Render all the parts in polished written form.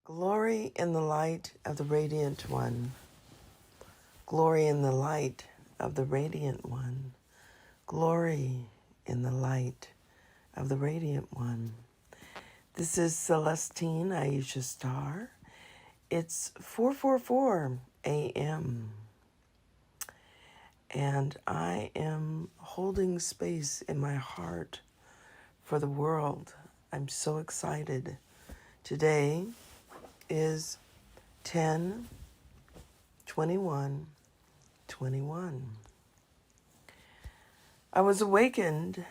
Glory in the light of the radiant one. Glory in the light of the radiant one. Glory in the light of the radiant one. This is Celestine, Aisha Star. It's 4:44 a.m. And I am holding space in my heart for the world. I'm so excited. Today is 10/21/21. I was awakened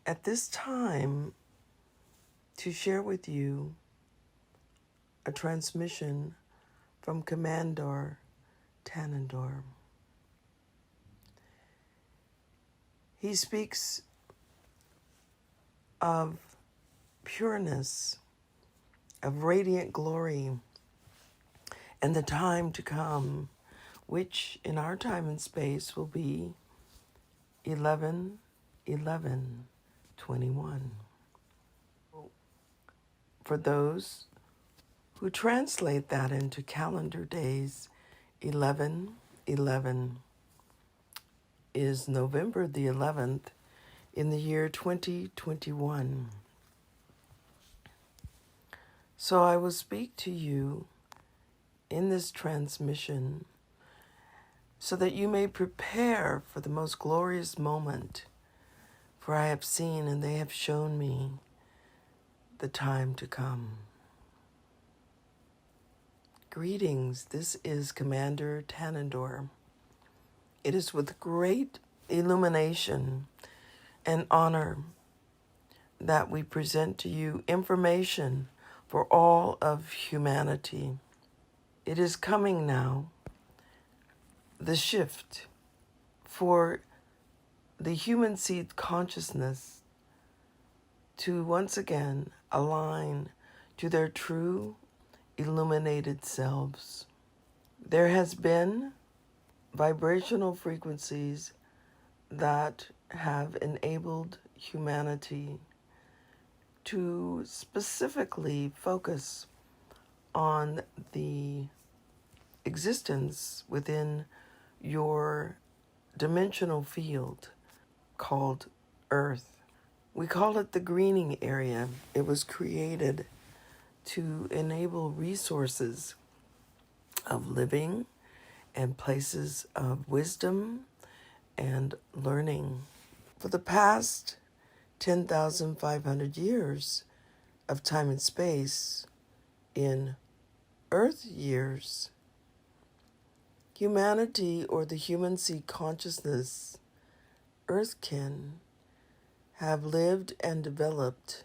at this time to share with you a transmission from Commander Tanendor. He speaks of pureness, of radiant glory, and the time to come, which in our time and space will be 11/11/21. For those who translate that into calendar days, 11/11 is November the 11th in the year 2021. So I will speak to you in this transmission so that you may prepare for the most glorious moment, for I have seen and they have shown me the time to come. Greetings, this is Commander Tanendor. It is with great illumination and honor that we present to you information for all of humanity. It is coming now, the shift for the human seed consciousness to once again align to their true illuminated selves. There has been vibrational frequencies that have enabled humanity to specifically focus on the existence within your dimensional field called Earth. We call it the greening area. It was created to enable resources of living and places of wisdom and learning. For the past 10,500 years of time and space in Earth years, humanity, or the human seed consciousness, Earthkin, have lived and developed.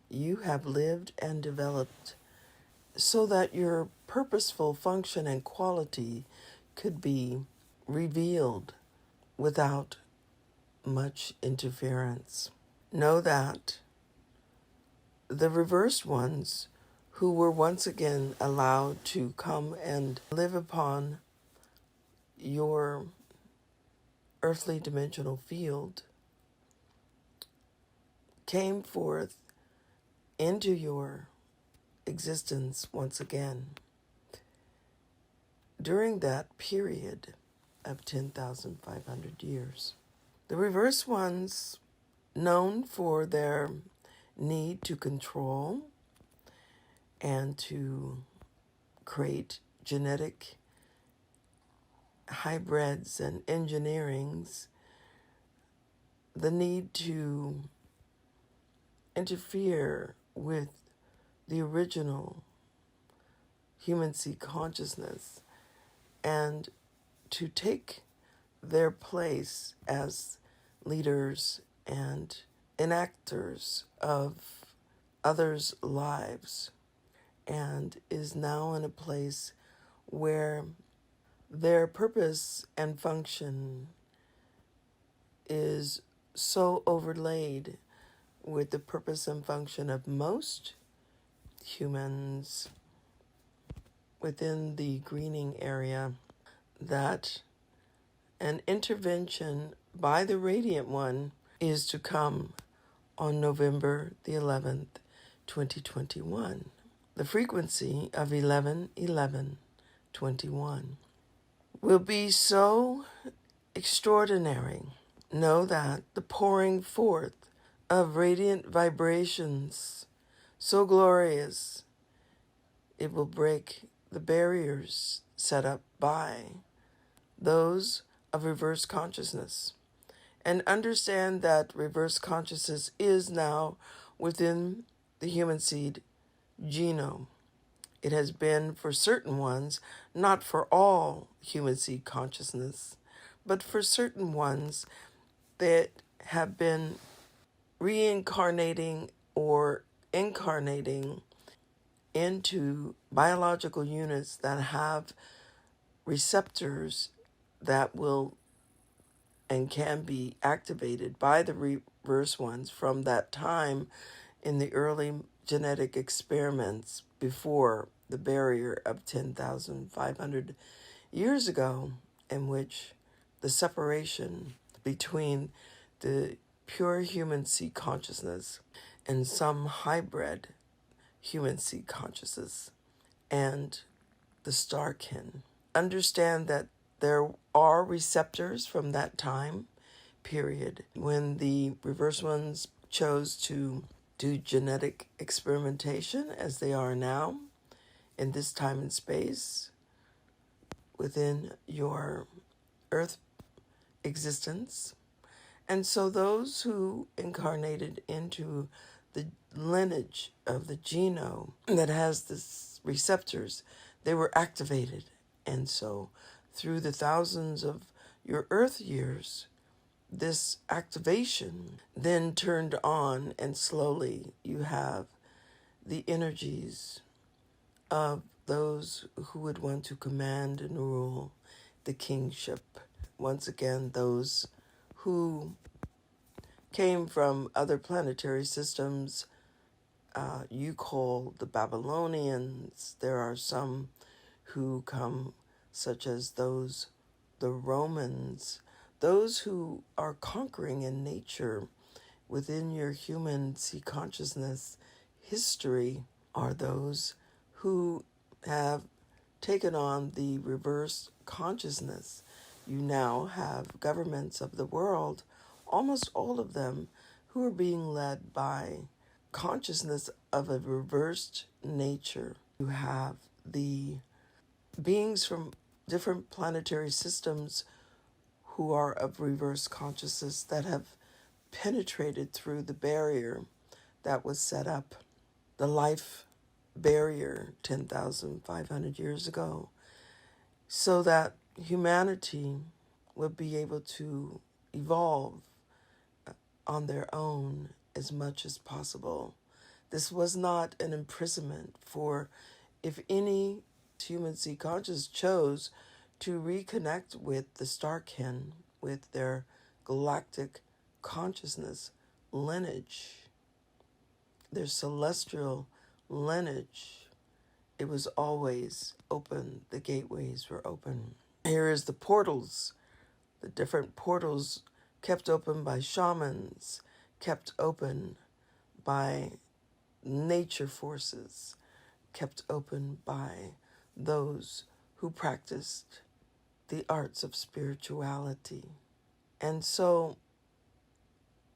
You have lived and developed so that your purposeful function and quality could be revealed without much interference. Know that the reversed ones who were once again allowed to come and live upon your earthly dimensional field came forth into your existence once again during that period of 10,500 years. The reverse ones, known for their need to control and to create genetic hybrids and engineerings, the need to interfere with the original human seed consciousness and to take their place as leaders and enactors of others' lives, and is now in a place where their purpose and function is so overlaid with the purpose and function of most humans within the greening area that an intervention by the Radiant One is to come on November the 11th, 2021. The frequency of 111121 will be so extraordinary. Know that the pouring forth of radiant vibrations so glorious, it will break the barriers set up by those of reverse consciousness. And understand that reverse consciousness is now within the human seed genome. It has been for certain ones, not for all human seed consciousness, but for certain ones that have been reincarnating or incarnating into biological units that have receptors that will and can be activated by the reverse ones from that time in the early genetic experiments before the barrier of 10,500 years ago, in which the separation between the pure human seed consciousness and some hybrid human seed consciousness and the star kin. Understand that there are receptors from that time period when the reverse ones chose to do genetic experimentation as they are now in this time and space within your earth existence. And so those who incarnated into the lineage of the genome that has the receptors, they were activated. And so through the thousands of your earth years, this activation then turned on, and slowly you have the energies of those who would want to command and rule the kingship. Once again, those who came from other planetary systems, you call the Babylonians. There are some who come, such as the Romans, those who are conquering in nature within your human sea consciousness history are those who have taken on the reverse consciousness. You now have governments of the world, almost all of them, who are being led by consciousness of a reversed nature. You have the beings from different planetary systems who are of reverse consciousness that have penetrated through the barrier that was set up, the life barrier 10,500 years ago, so that humanity would be able to evolve on their own as much as possible. This was not an imprisonment, for if any human seed conscious chose to reconnect with the star kin, with their galactic consciousness lineage, their celestial lineage, it was always open. The gateways were open. Here is the portals, the different portals kept open by shamans, kept open by nature forces, kept open by those who practiced the arts of spirituality. And so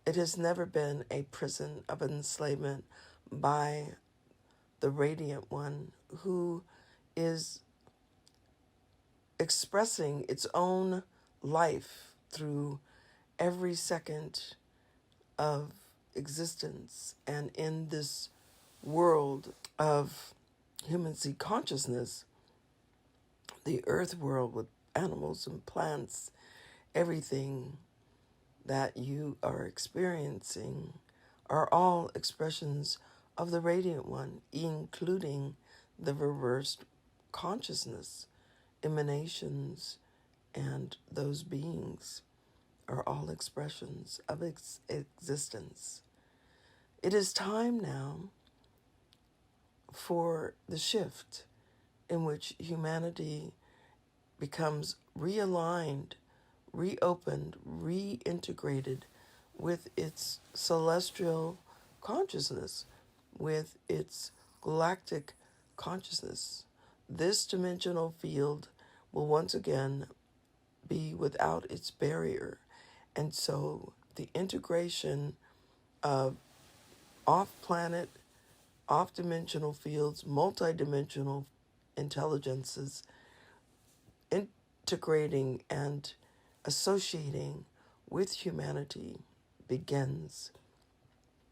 it has never been a prison of enslavement by the Radiant One, who is expressing its own life through every second of existence. And in this world of human seed consciousness, the earth world with animals and plants, everything that you are experiencing are all expressions of the Radiant One, including the reversed consciousness, emanations, and those beings are all expressions of existence. It is time now for the shift in which humanity becomes realigned, reopened, reintegrated with its celestial consciousness, with its galactic consciousness. This dimensional field will once again be without its barrier. And so the integration of off-planet, off-dimensional fields, multidimensional intelligences, integrating and associating with humanity begins.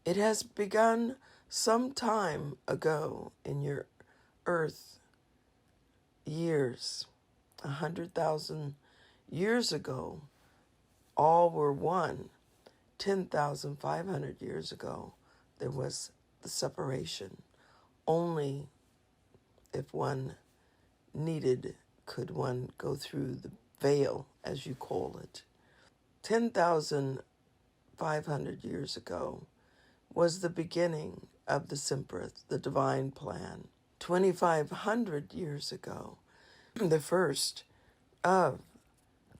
It has begun some time ago in your Earth years, 100,000 years ago. All were one. 10,500 years ago, there was the separation. Only if one needed could one go through the veil, as you call it. 10,500 years ago was the beginning of the Simprith, the divine plan. 2,500 years ago, the first of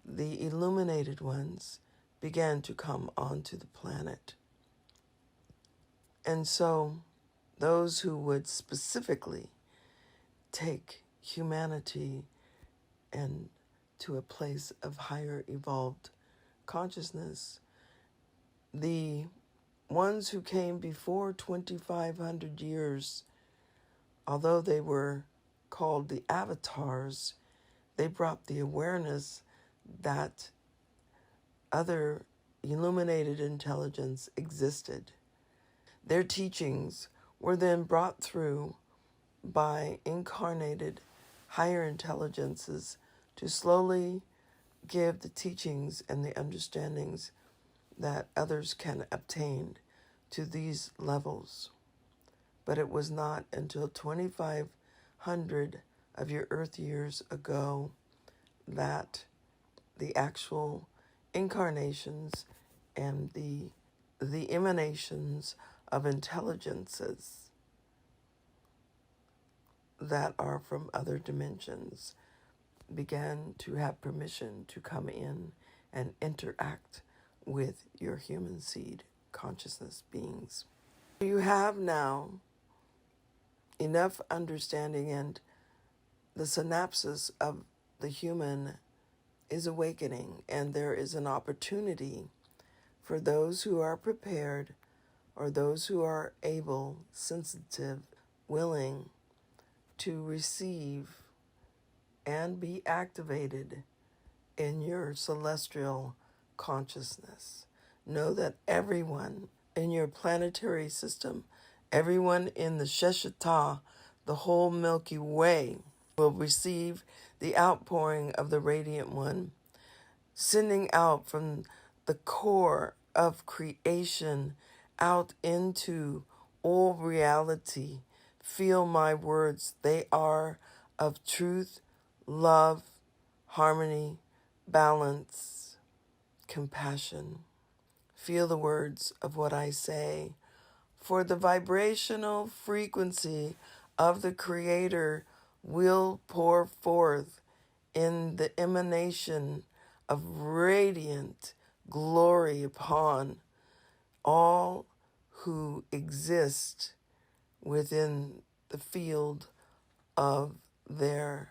the illuminated ones began to come onto the planet. And so those who would specifically take humanity and to a place of higher evolved consciousness, the ones who came before 2,500 years, although they were called the avatars, they brought the awareness that other illuminated intelligence existed. Their teachings were then brought through by incarnated higher intelligences to slowly give the teachings and the understandings that others can obtain to these levels. But it was not until 2,500 of your Earth years ago that the actual incarnations and the emanations of intelligences that are from other dimensions began to have permission to come in and interact with your human seed consciousness beings. You have now enough understanding, and the synapses of the human is awakening, and there is an opportunity for those who are prepared or those who are able, sensitive, willing to receive and be activated in your celestial consciousness. Know that everyone in your planetary system, everyone in the Sheshata, the whole Milky Way, will receive the outpouring of the Radiant One, sending out from the core of creation out into all reality. Feel my words. They are of truth, love, harmony, balance, compassion. Feel the words of what I say. For the vibrational frequency of the Creator will pour forth in the emanation of radiant glory upon all who exist within the field of their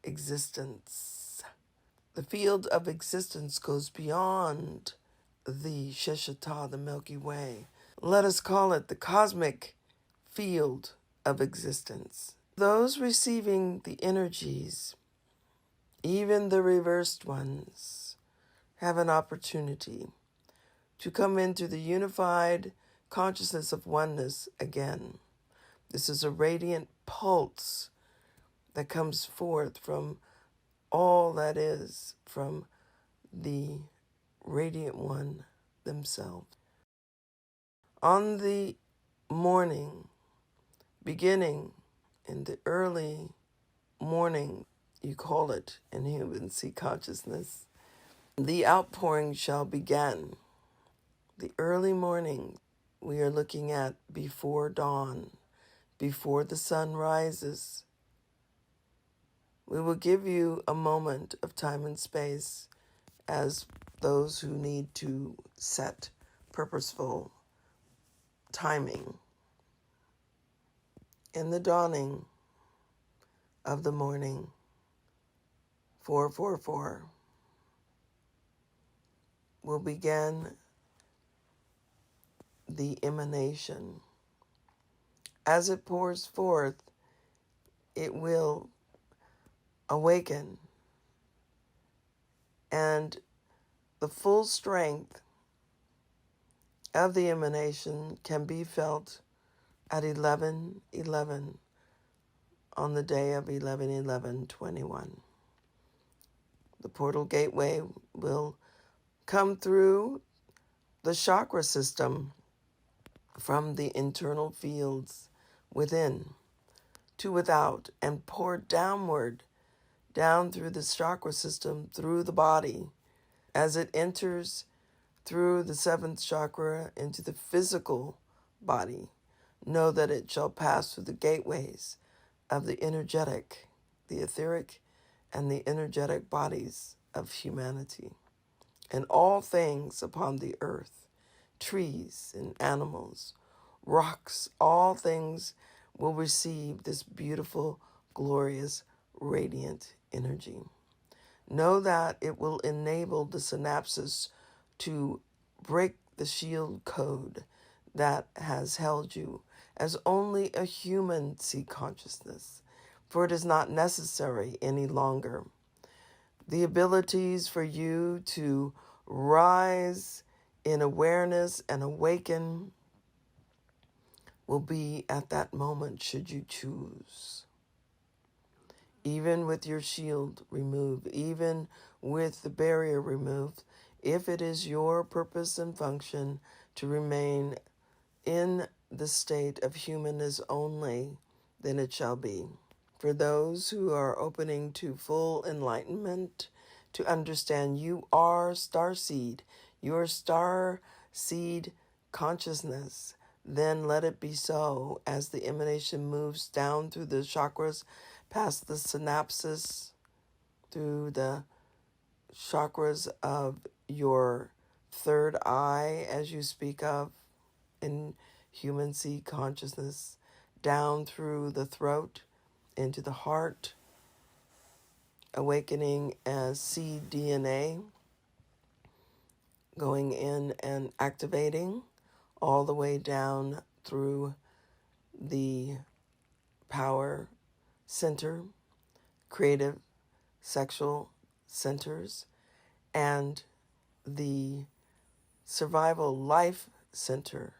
existence. The field of existence goes beyond the Sheshata, the Milky Way. Let us call it the cosmic field of existence. Those receiving the energies, even the reversed ones, have an opportunity to come into the unified consciousness of oneness again. This is a radiant pulse that comes forth from all that is, from the Radiant One themselves. On the morning, beginning in the early morning, you call it in human sea consciousness, the outpouring shall begin. The early morning we are looking at before dawn, before the sun rises. We will give you a moment of time and space as those who need to set purposeful timing. In the dawning of the morning, 444, will begin the emanation. As it pours forth, it will awaken, and the full strength of the emanation can be felt at 11:11 on the day of 11/11/21. The portal gateway will come through the chakra system from the internal fields within to without and pour downward, down through the chakra system, through the body. As it enters through the seventh chakra into the physical body, know that it shall pass through the gateways of the energetic, the etheric, and the energetic bodies of humanity. And all things upon the earth, trees and animals, rocks, all things will receive this beautiful, glorious, radiant energy. Know that it will enable the synapses to break the shield code that has held you as only a human sea consciousness, for it is not necessary any longer. The abilities for you to rise in awareness and awaken will be at that moment should you choose. Even with your shield removed, even with the barrier removed, if it is your purpose and function to remain in the state of humanness only, then it shall be. For those who are opening to full enlightenment, to understand you are starseed, your star seed consciousness, then let it be so as the emanation moves down through the chakras, past the synapses, through the chakras of your third eye, as you speak of in human seed consciousness, down through the throat, into the heart, awakening as seed DNA, going in and activating all the way down through the power center, creative, sexual centers, and the survival life center.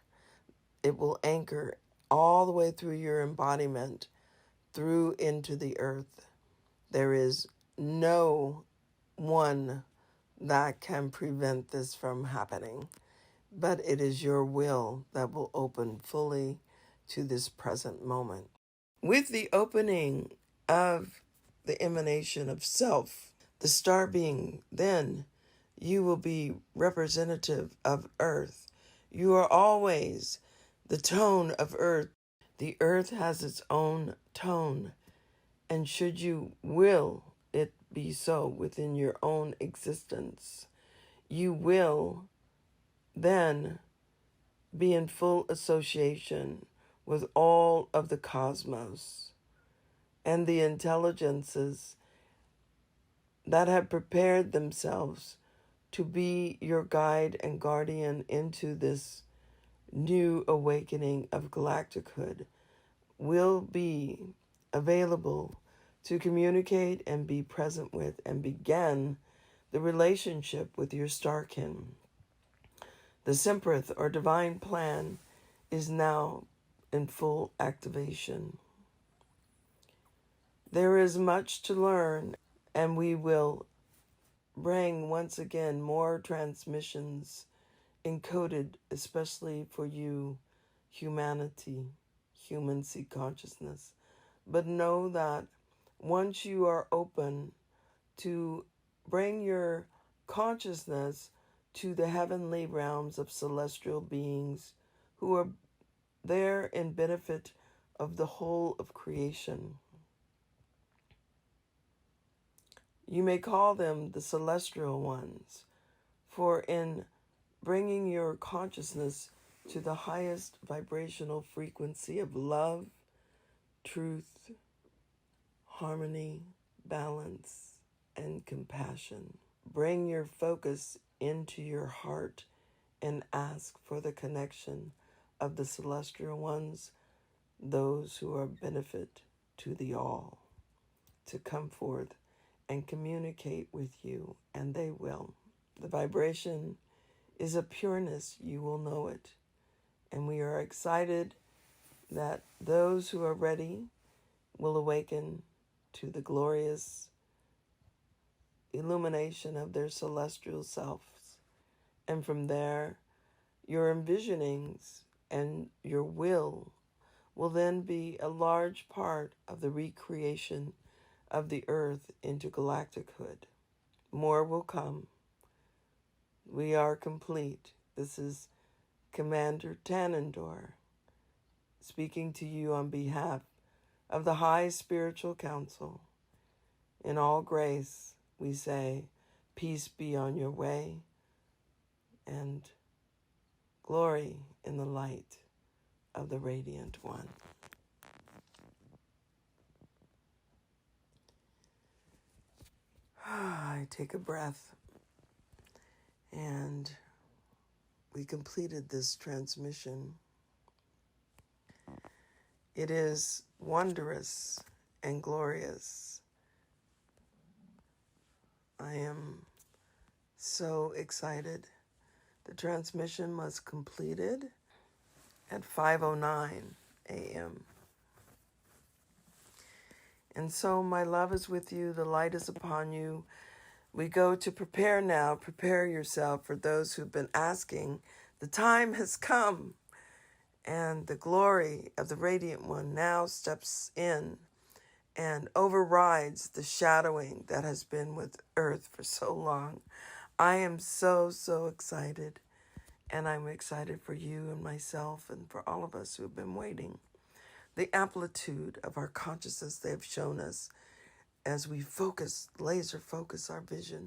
It will anchor all the way through your embodiment, through into the earth. There is no one that can prevent this from happening, but it is your will that will open fully to this present moment. With the opening of the emanation of self, the star being, then you will be representative of earth. You are always the tone of earth. The earth has its own tone, and should you will it be so within your own existence, you will then be in full association with all of the cosmos and the intelligences that have prepared themselves to be your guide and guardian into this new awakening of galactichood will be available to communicate and be present with and begin the relationship with your starkin. The Semprith or divine plan is now in full activation. There is much to learn, and we will bring once again more transmissions encoded especially for you, humanity, human seed consciousness. But know that once you are open to bring your consciousness to the heavenly realms of celestial beings who are there in benefit of the whole of creation, you may call them the celestial ones, for in bringing your consciousness to the highest vibrational frequency of love, truth, harmony, balance, and compassion. Bring your focus into your heart and ask for the connection of the celestial ones, those who are benefit to the all, to come forth and communicate with you, and they will. The vibration is a pureness, you will know it. And we are excited that those who are ready will awaken to the glorious illumination of their celestial selves. And from there, your envisionings and your will then be a large part of the recreation of the earth into galactichood. More will come. We are complete. This is Commander Tannendor speaking to you on behalf of the High Spiritual Council. In all grace, we say, peace be on your way, and glory in the light of the Radiant One. I take a breath, and we completed this transmission. It is wondrous and glorious. I am so excited. The transmission was completed at 5:09 a.m. And so my love is with you. The light is upon you. We go to prepare now. Prepare yourself for those who've been asking. The time has come. And the glory of the Radiant One now steps in and overrides the shadowing that has been with Earth for so long. I am so, so excited. And I'm excited for you and myself and for all of us who have been waiting. The amplitude of our consciousness they have shown us as we focus, laser focus our vision